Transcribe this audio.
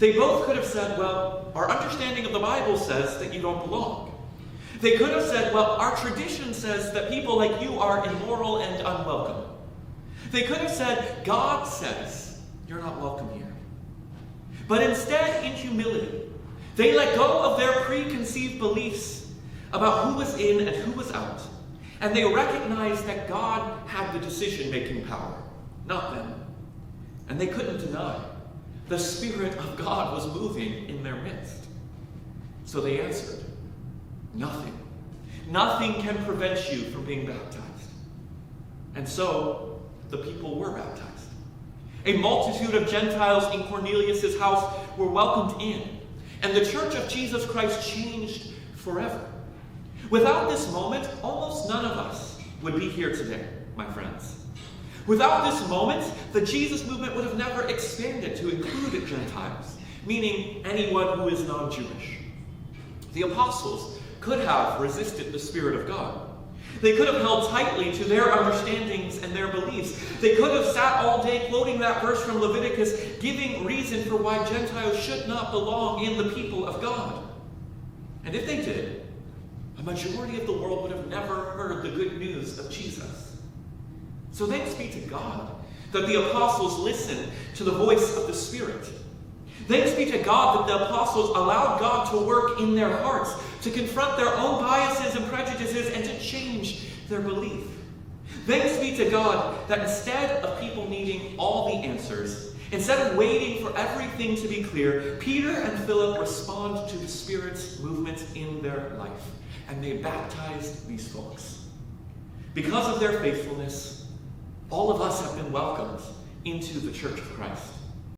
They both could have said, well, our understanding of the Bible says that you don't belong. They could have said, well, our tradition says that people like you are immoral and unwelcome. They could have said, God says you're not welcome here. But instead, in humility, they let go of their preconceived beliefs about who was in and who was out, and they recognized that God had the decision-making power, not them. And they couldn't deny the Spirit of God was moving in their midst. So they answered, nothing. Nothing can prevent you from being baptized. And so the people were baptized. A multitude of Gentiles in Cornelius' house were welcomed in, and the Church of Jesus Christ changed forever. Without this moment, almost none of us would be here today, my friends. Without this moment, the Jesus movement would have never expanded to include Gentiles, meaning anyone who is non-Jewish. The apostles could have resisted the Spirit of God. They could have held tightly to their understandings and their beliefs. They could have sat all day quoting that verse from Leviticus, giving reason for why Gentiles should not belong in the people of God. And if they did, a majority of the world would have never heard the good news of Jesus. So thanks be to God that the apostles listened to the voice of the Spirit. Thanks be to God that the apostles allowed God to work in their hearts, to confront their own biases and prejudices, and to change their belief. Thanks be to God that instead of people needing all the answers, instead of waiting for everything to be clear, Peter and Philip respond to the Spirit's movement in their life, and they baptized these folks. Because of their faithfulness, all of us have been welcomed into the Church of Christ.